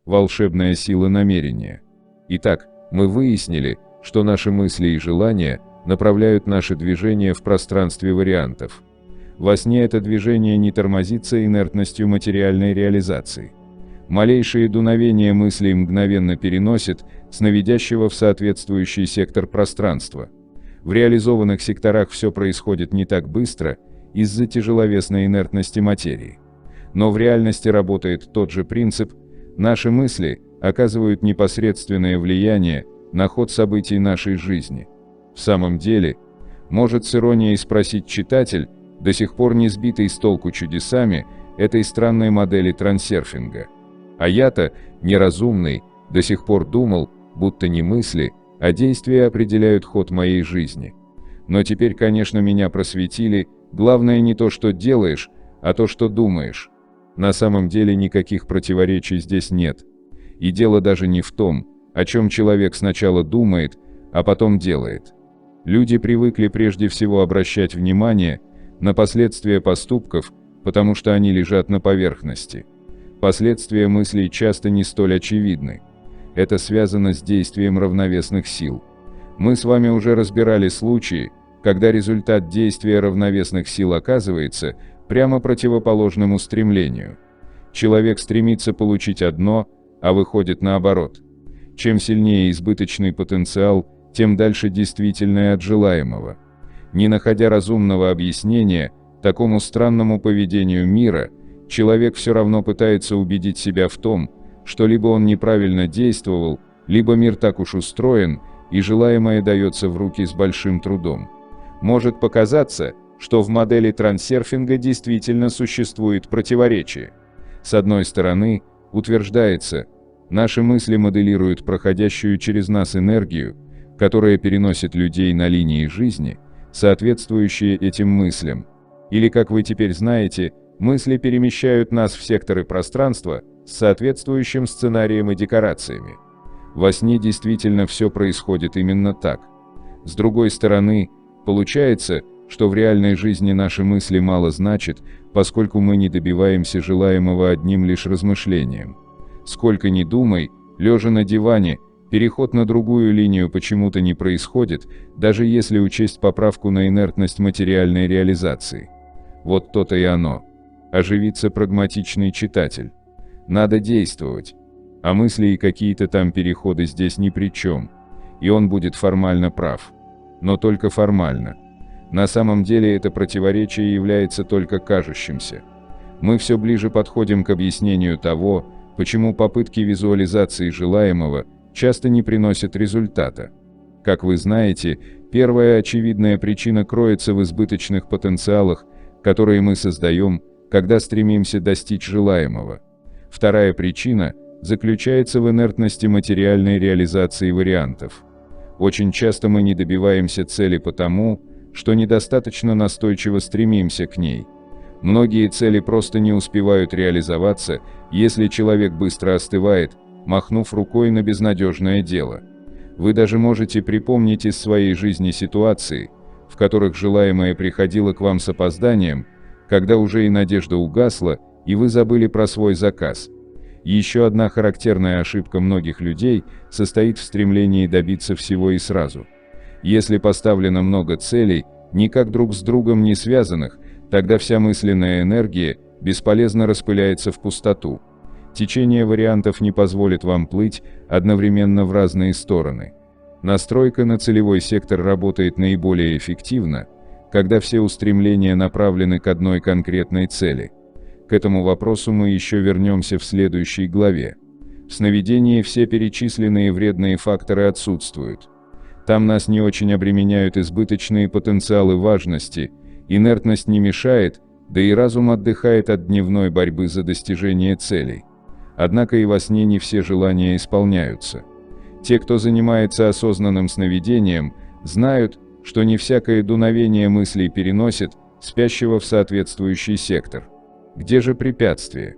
волшебная сила намерения. Итак, мы выяснили, что наши мысли и желания направляют наше движение в пространстве вариантов. Во сне это движение не тормозится инертностью материальной реализации. Малейшие дуновения мыслей мгновенно переносят с наведящего в соответствующий сектор пространства. В реализованных секторах все происходит не так быстро из-за тяжеловесной инертности материи. Но в реальности работает тот же принцип: наши мысли оказывают непосредственное влияние на ход событий нашей жизни. В самом деле, может с иронией спросить читатель, до сих пор не сбитый с толку чудесами этой странной модели трансерфинга. А я-то, неразумный, до сих пор думал, будто не мысли, а действия определяют ход моей жизни. Но теперь, конечно, меня просветили: главное не то, что делаешь, а то, что думаешь. На самом деле никаких противоречий здесь нет. И дело даже не в том, о чем человек сначала думает, а потом делает. Люди привыкли прежде всего обращать внимание на последствия поступков, потому что они лежат на поверхности. Последствия мыслей часто не столь очевидны. Это связано с действием равновесных сил. Мы с вами уже разбирали случаи, когда результат действия равновесных сил оказывается прямо противоположным устремлению. Человек стремится получить одно, а выходит наоборот. Чем сильнее избыточный потенциал, тем дальше действительное от желаемого. Не находя разумного объяснения такому странному поведению мира, человек все равно пытается убедить себя в том, что либо он неправильно действовал, либо мир так уж устроен, и желаемое дается в руки с большим трудом. Может показаться, что в модели трансерфинга действительно существует противоречие. С одной стороны, утверждается, наши мысли моделируют проходящую через нас энергию, которая переносит людей на линии жизни, соответствующие этим мыслям. Или, как вы теперь знаете, мысли перемещают нас в секторы пространства с соответствующим сценарием и декорациями. Во сне действительно все происходит именно так. С другой стороны, получается, что в реальной жизни наши мысли мало значат, поскольку мы не добиваемся желаемого одним лишь размышлением. Сколько ни думай, лежа на диване, переход на другую линию почему-то не происходит, даже если учесть поправку на инертность материальной реализации. Вот то-то и оно. Оживится прагматичный читатель. Надо действовать. А мысли и какие-то там переходы здесь ни при чем. И он будет формально прав. Но только формально. На самом деле это противоречие является только кажущимся. Мы все ближе подходим к объяснению того, почему попытки визуализации желаемого часто не приносят результата. Как вы знаете, первая очевидная причина кроется в избыточных потенциалах, которые мы создаем, когда стремимся достичь желаемого. Вторая причина заключается в инертности материальной реализации вариантов. Очень часто мы не добиваемся цели потому, что недостаточно настойчиво стремимся к ней. Многие цели просто не успевают реализоваться, если человек быстро остывает, махнув рукой на безнадежное дело. Вы даже можете припомнить из своей жизни ситуации, в которых желаемое приходило к вам с опозданием, когда уже и надежда угасла, и вы забыли про свой заказ. Еще одна характерная ошибка многих людей состоит в стремлении добиться всего и сразу. Если поставлено много целей, никак друг с другом не связанных, тогда вся мысленная энергия бесполезно распыляется в пустоту. Течение вариантов не позволит вам плыть одновременно в разные стороны. Настройка на целевой сектор работает наиболее эффективно, когда все устремления направлены к одной конкретной цели. К этому вопросу мы еще вернемся в следующей главе. В сновидении все перечисленные вредные факторы отсутствуют. Там нас не очень обременяют избыточные потенциалы важности, инертность не мешает, да и разум отдыхает от дневной борьбы за достижение целей. Однако и во сне не все желания исполняются. Те, кто занимается осознанным сновидением, знают, что не всякое дуновение мыслей переносит спящего в соответствующий сектор. Где же препятствие?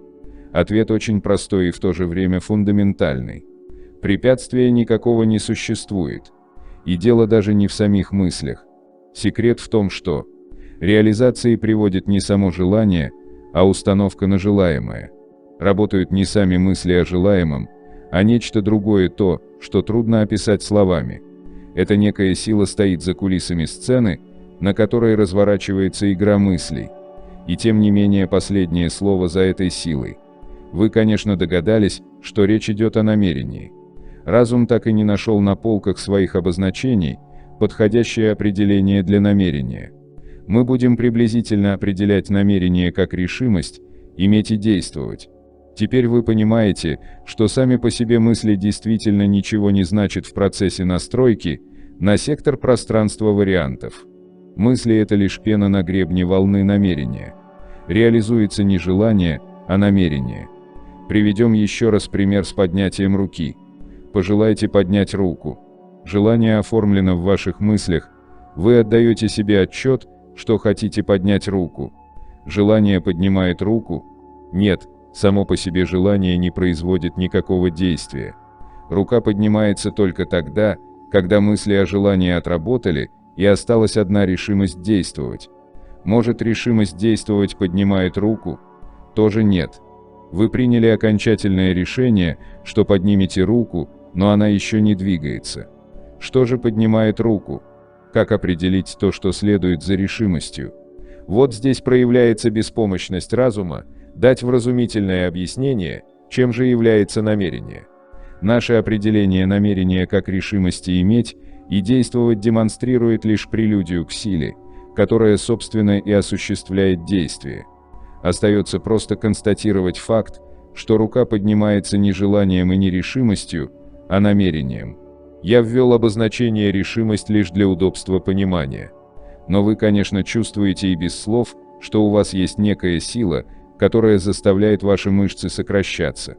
Ответ очень простой и в то же время фундаментальный. Препятствия никакого не существует. И дело даже не в самих мыслях. Секрет в том, что реализации приводит не само желание, а установка на желаемое. Работают не сами мысли о желаемом, а нечто другое, то, что трудно описать словами. Это некая сила стоит за кулисами сцены, на которой разворачивается игра мыслей. И тем не менее последнее слово за этой силой. Вы, конечно, догадались, что речь идет о намерении. Разум так и не нашел на полках своих обозначений подходящее определение для намерения. Мы будем приблизительно определять намерение как решимость, иметь и действовать. Теперь вы понимаете, что сами по себе мысли действительно ничего не значат в процессе настройки на сектор пространства вариантов. Мысли — это лишь пена на гребне волны намерения. Реализуется не желание, а намерение. Приведем еще раз пример с поднятием руки. Пожелайте поднять руку. Желание оформлено в ваших мыслях. Вы отдаете себе отчет, что хотите поднять руку. Желание поднимает руку? Нет, само по себе желание не производит никакого действия. Рука поднимается только тогда, когда мысли о желании отработали, и осталась одна решимость действовать. Может, решимость действовать поднимает руку? Тоже нет. Вы приняли окончательное решение, что поднимете руку, но она еще не двигается. Что же поднимает руку? Как определить то, что следует за решимостью? Вот здесь проявляется беспомощность разума, дать вразумительное объяснение, чем же является намерение. Наше определение намерения как решимости иметь и действовать демонстрирует лишь прелюдию к силе, которая, собственно, и осуществляет действие. Остается просто констатировать факт, что рука поднимается не желанием и не решимостью, а намерением. Я ввел обозначение «решимость» лишь для удобства понимания. Но вы, конечно, чувствуете и без слов, что у вас есть некая сила, которая заставляет ваши мышцы сокращаться.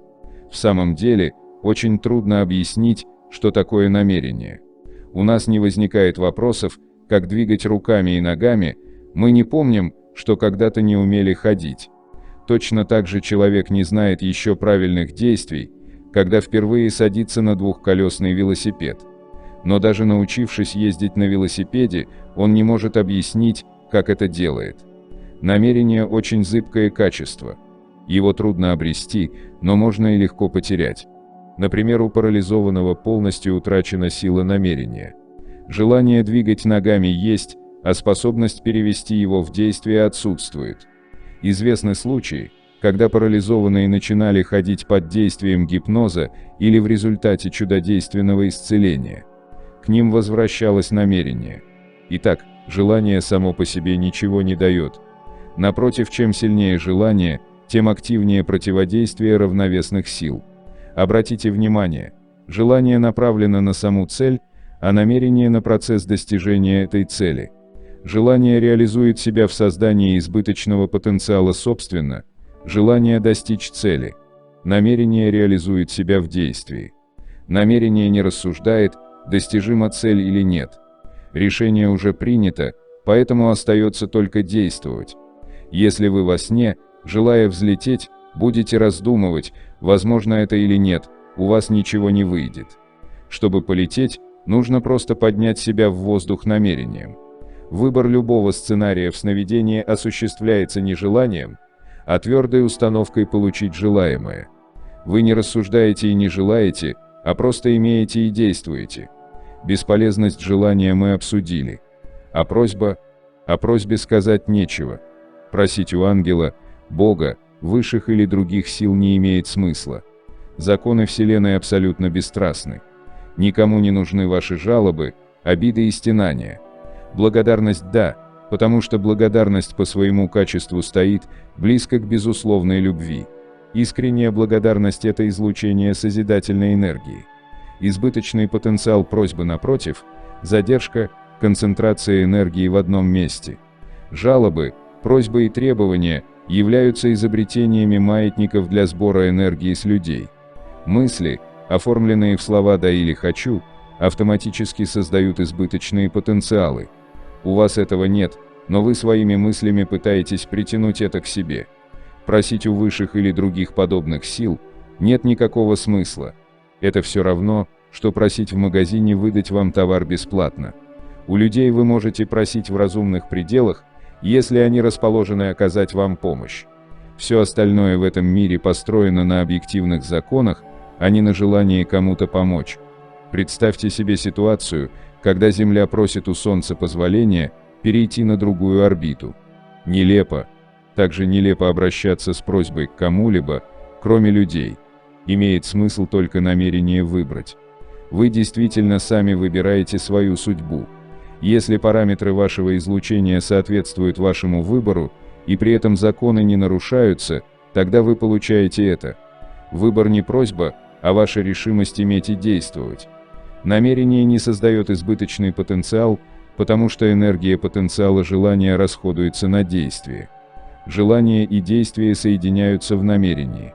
В самом деле, очень трудно объяснить, что такое намерение. У нас не возникает вопросов, как двигать руками и ногами, мы не помним, что когда-то не умели ходить. Точно так же человек не знает еще правильных действий, когда впервые садится на двухколесный велосипед. Но даже научившись ездить на велосипеде, он не может объяснить, как это делает. Намерение очень зыбкое качество. Его трудно обрести, но можно и легко потерять. Например, у парализованного полностью утрачена сила намерения. Желание двигать ногами есть, а способность перевести его в действие отсутствует. Известны случаи, когда парализованные начинали ходить под действием гипноза или в результате чудодейственного исцеления. К ним возвращалось намерение. Итак, желание само по себе ничего не дает. Напротив, чем сильнее желание, тем активнее противодействие равновесных сил. Обратите внимание, желание направлено на саму цель, а намерение на процесс достижения этой цели. Желание реализует себя в создании избыточного потенциала собственно, желание достичь цели. Намерение реализует себя в действии. Намерение не рассуждает, достижима цель или нет. Решение уже принято, поэтому остается только действовать. Если вы во сне, желая взлететь, будете раздумывать, возможно это или нет, у вас ничего не выйдет. Чтобы полететь, нужно просто поднять себя в воздух намерением. Выбор любого сценария в сновидении осуществляется не желанием, а твердой установкой получить желаемое. Вы не рассуждаете и не желаете, а просто имеете и действуете. Бесполезность желания мы обсудили. А просьба? О просьбе сказать нечего. Просить у ангела, Бога, высших или других сил не имеет смысла. Законы Вселенной абсолютно бесстрастны. Никому не нужны ваши жалобы, обиды и стенания. Благодарность – да, потому что благодарность по своему качеству стоит близко к безусловной любви. Искренняя благодарность – это излучение созидательной энергии. Избыточный потенциал просьбы напротив – задержка, концентрация энергии в одном месте. Жалобы, просьбы и требования являются изобретениями маятников для сбора энергии с людей. Мысли, оформленные в слова «да» или «хочу», автоматически создают избыточные потенциалы. У вас этого нет, но вы своими мыслями пытаетесь притянуть это к себе. Просить у высших или других подобных сил нет никакого смысла. Это все равно, что просить в магазине выдать вам товар бесплатно. У людей вы можете просить в разумных пределах, если они расположены оказать вам помощь. Все остальное в этом мире построено на объективных законах, а не на желании кому-то помочь. Представьте себе ситуацию, когда Земля просит у Солнца позволения перейти на другую орбиту. Нелепо. Также нелепо обращаться с просьбой к кому-либо, кроме людей. Имеет смысл только намерение выбрать. Вы действительно сами выбираете свою судьбу. Если параметры вашего излучения соответствуют вашему выбору, и при этом законы не нарушаются, тогда вы получаете это. Выбор не просьба, а ваша решимость иметь и действовать. Намерение не создает избыточный потенциал, потому что энергия потенциала желания расходуется на действие. Желание и действие соединяются в намерении.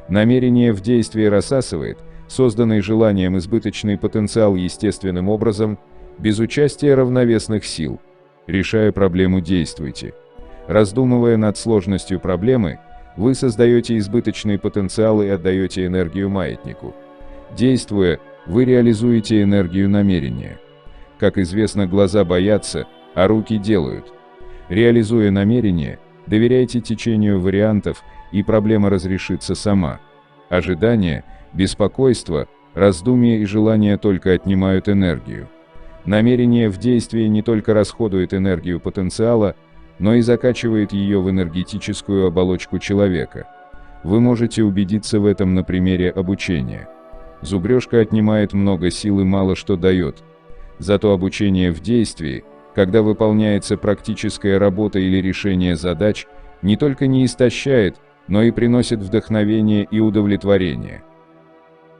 Намерение в действии рассасывает созданный желанием избыточный потенциал естественным образом, без участия равновесных сил. Решая проблему, действуйте. Раздумывая над сложностью проблемы, вы создаете избыточный потенциал и отдаете энергию маятнику. Действуя, вы реализуете энергию намерения. Как известно, глаза боятся, а руки делают. Реализуя намерение, доверяйте течению вариантов, и проблема разрешится сама. Ожидание, беспокойство, раздумья и желания только отнимают энергию. Намерение в действии не только расходует энергию потенциала, но и закачивает ее в энергетическую оболочку человека. Вы можете убедиться в этом на примере обучения. Зубрежка отнимает много сил и мало что дает. Зато обучение в действии, когда выполняется практическая работа или решение задач, не только не истощает, но и приносит вдохновение и удовлетворение.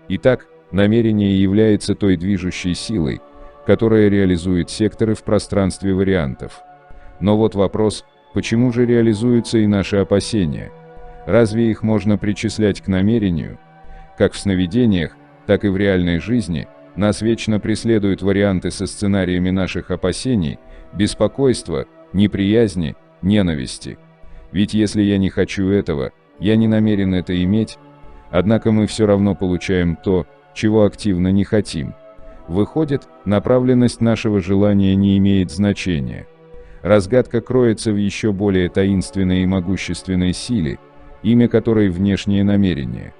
Итак, намерение является той движущей силой, которая реализует секторы в пространстве вариантов. Но вот вопрос, почему же реализуются и наши опасения? Разве их можно причислять к намерению? Как в сновидениях, так и в реальной жизни нас вечно преследуют варианты со сценариями наших опасений, беспокойства, неприязни, ненависти. Ведь если я не хочу этого, я не намерен это иметь, однако мы все равно получаем то, чего активно не хотим. Выходит, направленность нашего желания не имеет значения. Разгадка кроется в еще более таинственной и могущественной силе, имя которой внешнее намерение.